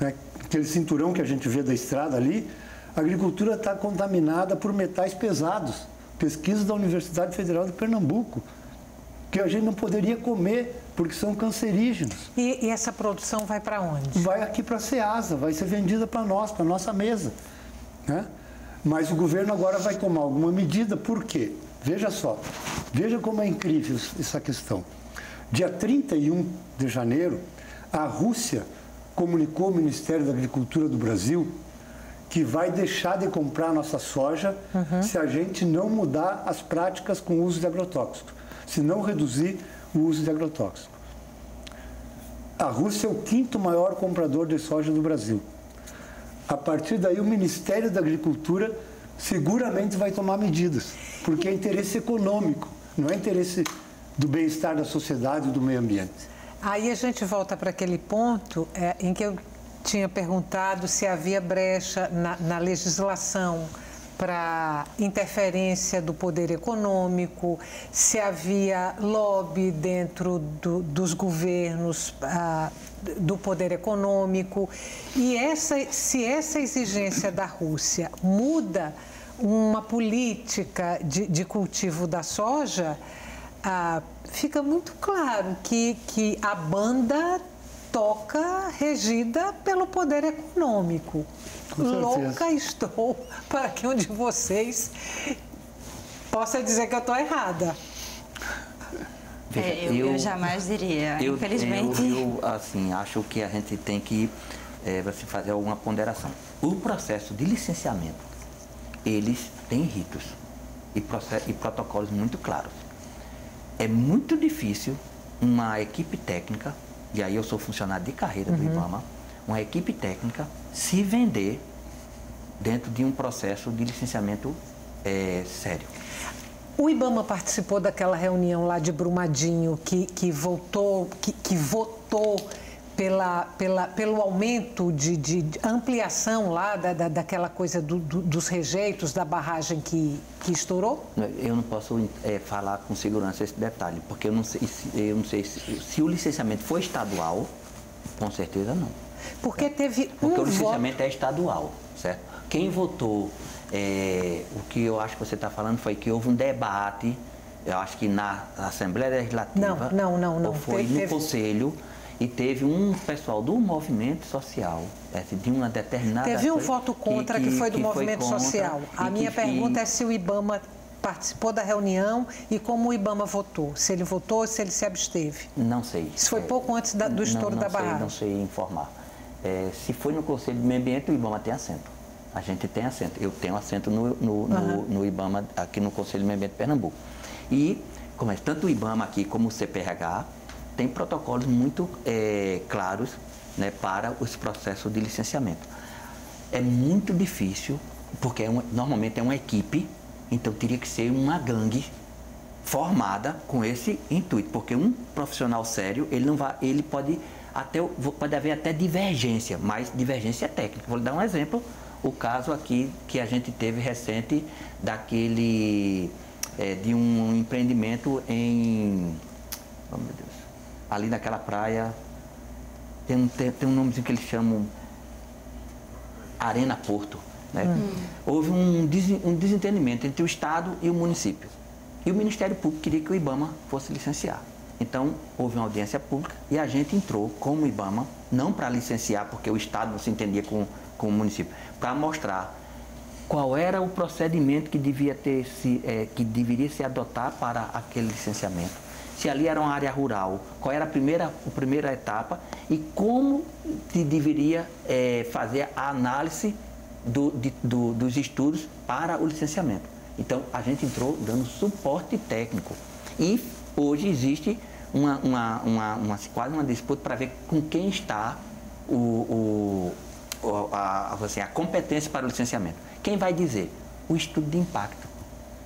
né, aquele cinturão que a gente vê da estrada ali, a agricultura está contaminada por metais pesados. Pesquisa da Universidade Federal de Pernambuco, que a gente não poderia comer porque são cancerígenos. E essa produção vai para onde? Vai aqui para a Ceasa, vai ser vendida para nós, para a nossa mesa, né? Mas o governo agora vai tomar alguma medida, por quê? Veja só, veja como é incrível essa questão. Dia 31 de janeiro, a Rússia comunicou ao Ministério da Agricultura do Brasil que vai deixar de comprar nossa soja se a gente não mudar as práticas com o uso de agrotóxicos, se não reduzir o uso de agrotóxico. A Rússia é o 5º maior comprador de soja do Brasil. A partir daí, o Ministério da Agricultura seguramente vai tomar medidas, porque é interesse econômico, não é interesse do bem-estar da sociedade e do meio ambiente. Aí a gente volta para aquele ponto em que eu tinha perguntado se havia brecha na legislação para interferência do poder econômico, se havia lobby dentro dos governos do poder econômico. E se essa exigência da Rússia muda uma política de cultivo da soja, fica muito claro que a banda toca regida pelo poder econômico. Louca estou para que um de vocês possa dizer que eu estou errada. Eu jamais diria, infelizmente. Eu assim, acho que a gente tem que fazer alguma ponderação. O processo de licenciamento, eles têm ritos e protocolos muito claros. É muito difícil uma equipe técnica, e aí eu sou funcionário de carreira do IBAMA, uma equipe técnica se vender dentro de um processo de licenciamento sério. O IBAMA participou daquela reunião lá de Brumadinho que votou pelo aumento de ampliação lá daquela coisa dos rejeitos da barragem que estourou? Eu não posso falar com segurança esse detalhe, porque eu não sei se o licenciamento foi estadual, com certeza não. Porque teve porque o licenciamento é estadual, certo? Quem votou, o que eu acho que você está falando foi que houve um debate, eu acho que na Assembleia Legislativa, não. Ou foi no Conselho, e teve um pessoal do movimento social, de uma determinada... Teve um voto contra que foi do movimento social. A minha pergunta é se o IBAMA participou da reunião e como o IBAMA votou. Se ele votou, se ele se absteve. Não sei. Isso foi pouco antes do estouro da barragem. Não sei informar. Se foi no Conselho do Meio Ambiente, o IBAMA tem assento. A gente tem assento. Eu tenho assento no IBAMA, aqui no Conselho do Meio Ambiente de Pernambuco. E, tanto o IBAMA aqui como o CPRH, tem protocolos muito claros, né, para os processos de licenciamento. É muito difícil, porque normalmente é uma equipe, então teria que ser uma gangue formada com esse intuito, porque um profissional sério, ele pode haver até divergência, mas divergência técnica. Vou lhe dar um exemplo, o caso aqui que a gente teve recente de um empreendimento em, oh meu Deus, ali naquela praia, tem um nomezinho que eles chamam Arena Porto, né? Houve um desentendimento entre o Estado e o município. E o Ministério Público queria que o IBAMA fosse licenciar. Então, houve uma audiência pública e a gente entrou como IBAMA, não para licenciar, porque o Estado não se entendia com o município, para mostrar qual era o procedimento que deveria se adotar para aquele licenciamento. Se ali era uma área rural, qual era a primeira etapa e como se deveria fazer a análise dos estudos para o licenciamento. Então, a gente entrou dando suporte técnico e hoje existe quase uma disputa para ver com quem está a competência para o licenciamento. Quem vai dizer? O estudo de impacto.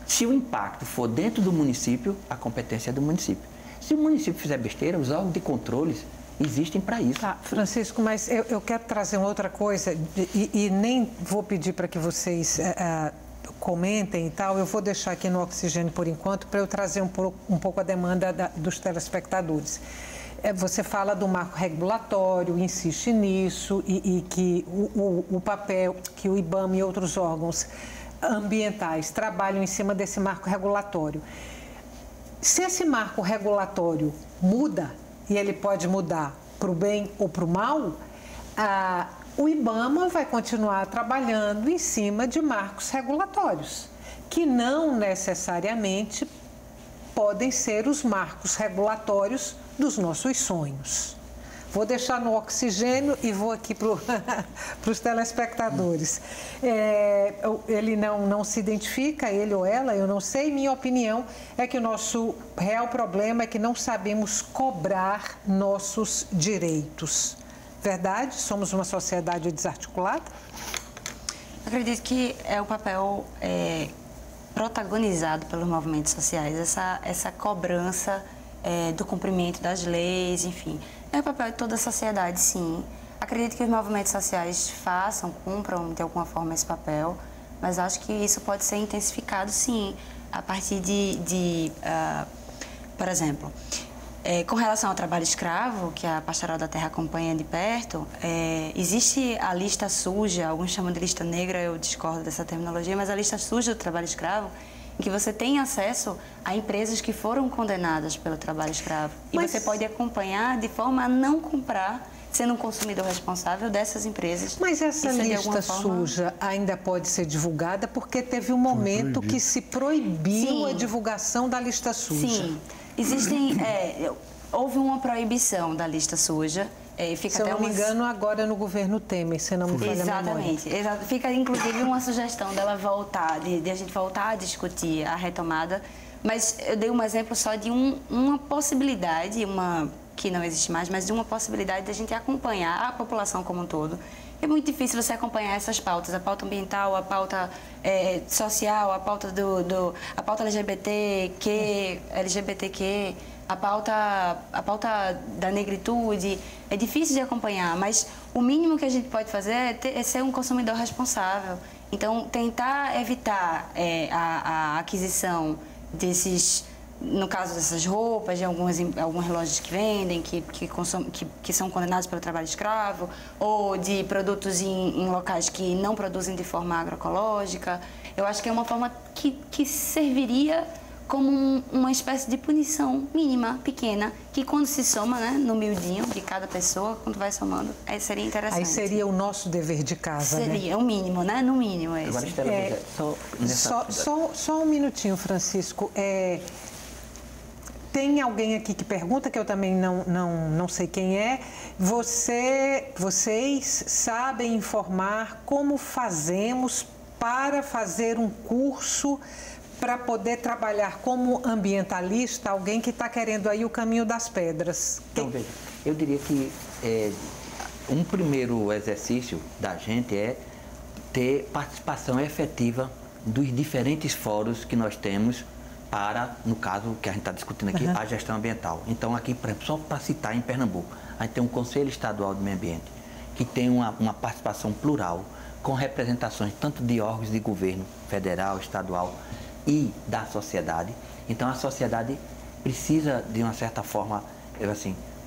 Se o impacto for dentro do município, a competência é do município. Se o município fizer besteira, os órgãos de controles existem para isso. Tá, Francisco, mas eu quero trazer uma outra coisa e nem vou pedir para que vocês comentem e tal, eu vou deixar aqui no Oxigênio por enquanto para eu trazer um pouco a demanda dos telespectadores. Você fala do marco regulatório, insiste nisso e que o papel que o IBAMA e outros órgãos ambientais trabalham em cima desse marco regulatório. Se esse marco regulatório muda, e ele pode mudar para o bem ou para o mal, o IBAMA vai continuar trabalhando em cima de marcos regulatórios, que não necessariamente podem ser os marcos regulatórios dos nossos sonhos. Vou deixar no Oxigênio e vou aqui para os telespectadores. Ele não se identifica, ele ou ela, eu não sei. Minha opinião é que o nosso real problema é que não sabemos cobrar nossos direitos. Verdade? Somos uma sociedade desarticulada? Acredito que é o papel protagonizado pelos movimentos sociais, essa cobrança do cumprimento das leis, enfim. É o papel de toda a sociedade, sim. Acredito que os movimentos sociais cumpram de alguma forma esse papel, mas acho que isso pode ser intensificado, sim, a partir por exemplo, com relação ao trabalho escravo, que a Pastoral da Terra acompanha de perto, existe a lista suja, alguns chamam de lista negra, eu discordo dessa terminologia, mas a lista suja do trabalho escravo, em que você tem acesso a empresas que foram condenadas pelo trabalho escravo. E você pode acompanhar de forma a não comprar, sendo um consumidor responsável dessas empresas. Mas essa lista suja ainda pode ser divulgada porque teve um momento que se proibiu a divulgação da lista suja. Sim, houve uma proibição da lista suja. Se eu não me engano, agora no governo Temer, se não me falha a memória. Exatamente. Fica, inclusive, uma sugestão dela voltar, de a gente voltar a discutir a retomada. Mas eu dei um exemplo só de uma possibilidade, que não existe mais, mas de uma possibilidade de a gente acompanhar a população como um todo. É muito difícil você acompanhar essas pautas, a pauta ambiental, a pauta social, a pauta a pauta LGBTQ, a pauta da negritude. É difícil de acompanhar, mas o mínimo que a gente pode fazer é ser um consumidor responsável. Então, tentar evitar a aquisição desses, no caso dessas roupas, de algumas lojas que vendem, que são condenados pelo trabalho escravo, ou de produtos em locais que não produzem de forma agroecológica. Eu acho que é uma forma que serviria como uma espécie de punição mínima, pequena, que quando se soma, né, no miudinho de cada pessoa, quando vai somando, seria interessante. Aí seria o nosso dever de casa, seria o mínimo, né? No mínimo é isso. Agora, só um minutinho, Francisco. Tem alguém aqui que pergunta, que eu também não sei quem é. Vocês sabem informar como fazemos para fazer um curso para poder trabalhar como ambientalista, alguém que está querendo aí o caminho das pedras? Então, veja, eu diria que um primeiro exercício da gente é ter participação efetiva dos diferentes fóruns que nós temos para, no caso que a gente está discutindo aqui, a gestão ambiental. Então, aqui, por exemplo, só para citar em Pernambuco, a gente tem um Conselho Estadual do Meio Ambiente, que tem uma participação plural, com representações tanto de órgãos de governo federal, estadual e da sociedade. Então, a sociedade precisa, de uma certa forma,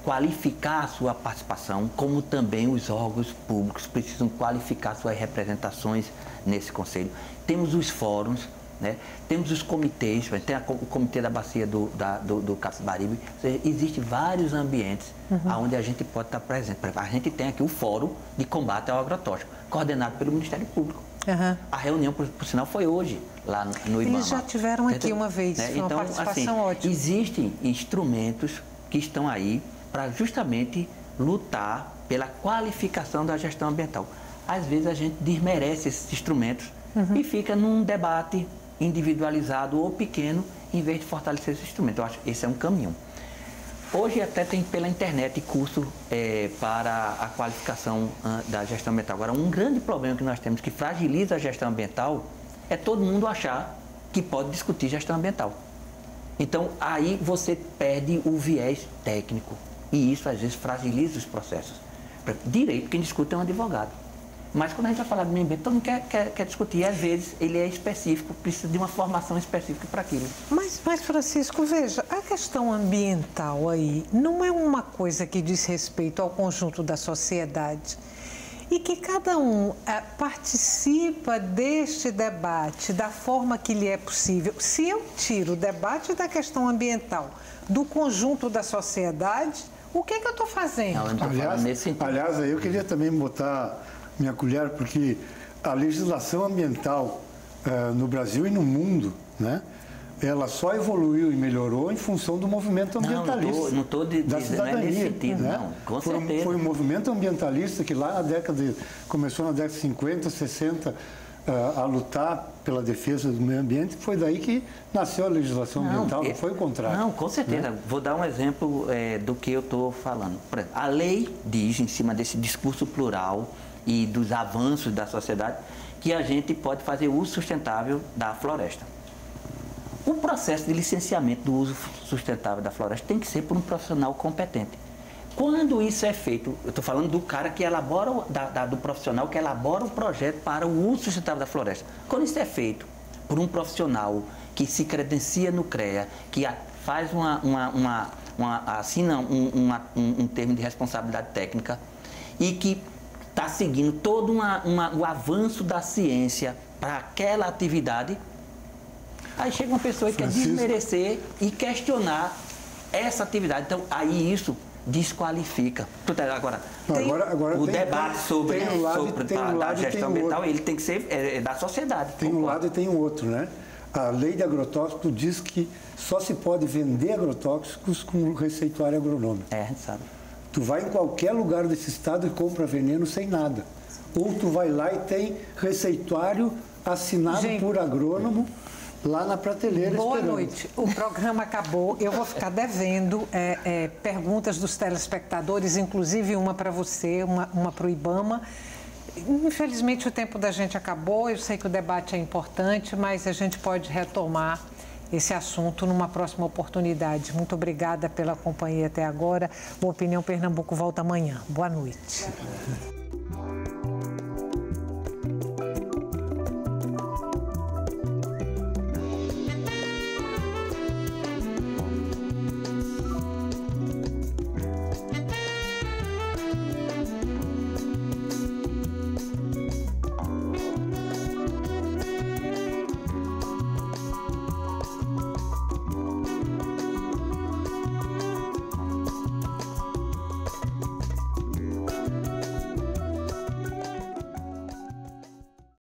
qualificar a sua participação, como também os órgãos públicos precisam qualificar suas representações nesse conselho. Temos os fóruns né? Temos os comitês, tem o comitê da bacia do Capibaribe, ou seja, existem vários ambientes onde a gente pode estar presente. A gente tem aqui o Fórum de Combate ao Agrotóxico, coordenado pelo Ministério Público. A reunião, por sinal, foi hoje, lá no Ibama. Eles já tiveram aqui uma vez, né? Foi uma participação ótima. Existem instrumentos que estão aí para justamente lutar pela qualificação da gestão ambiental. Às vezes a gente desmerece esses instrumentos e fica num debate individualizado ou pequeno, em vez de fortalecer esse instrumento. Eu acho que esse é um caminho. Hoje até tem pela internet curso para a qualificação da gestão ambiental. Agora, um grande problema que nós temos que fragiliza a gestão ambiental é todo mundo achar que pode discutir gestão ambiental. Então, aí você perde o viés técnico e isso às vezes fragiliza os processos. Direito, quem discute é um advogado. Mas quando a gente vai falar do meio ambiente, todo mundo quer discutir. E às vezes ele é específico, precisa de uma formação específica para aquilo. Mas, Francisco, veja, a questão ambiental aí não é uma coisa que diz respeito ao conjunto da sociedade e que cada um participa deste debate da forma que lhe é possível. Se eu tiro o debate da questão ambiental do conjunto da sociedade, o que é que eu estou fazendo? Aliás, aí eu queria também botar minha colher, porque a legislação ambiental no Brasil e no mundo, né, ela só evoluiu e melhorou em função do movimento ambientalista. Não estou dizendo, não é nesse sentido, né? não, com certeza. Foi um movimento ambientalista que lá começou na década de 50, 60, a lutar pela defesa do meio ambiente. Foi daí que nasceu a legislação ambiental, não foi o contrário. Não, com certeza. Né? Vou dar um exemplo do que eu estou falando. Por exemplo, a lei diz, em cima desse discurso plural e dos avanços da sociedade, que a gente pode fazer uso sustentável da floresta. O processo de licenciamento do uso sustentável da floresta tem que ser por um profissional competente. Quando isso é feito, eu estou falando do cara que elabora, do profissional que elabora o projeto para o uso sustentável da floresta. Quando isso é feito por um profissional que se credencia no CREA, que faz assina um termo de responsabilidade técnica e que está seguindo todo o avanço da ciência para aquela atividade, aí chega uma pessoa que quer desmerecer e questionar essa atividade. Então, aí isso desqualifica. Agora o debate sobre a gestão ambiental, ele tem que ser da sociedade. Tem um lado e tem o outro, né? A lei de agrotóxicos diz que só se pode vender agrotóxicos com receituário agronômico. A gente sabe. Tu vai em qualquer lugar desse estado e compra veneno sem nada. Ou tu vai lá e tem receituário assinado por agrônomo lá na prateleira. Boa noite. O programa acabou. Eu vou ficar devendo perguntas dos telespectadores, inclusive uma para você, uma para o Ibama. Infelizmente o tempo da gente acabou. Eu sei que o debate é importante, mas a gente pode retomar esse assunto numa próxima oportunidade. Muito obrigada pela companhia até agora. O Opinião Pernambuco volta amanhã. Boa noite.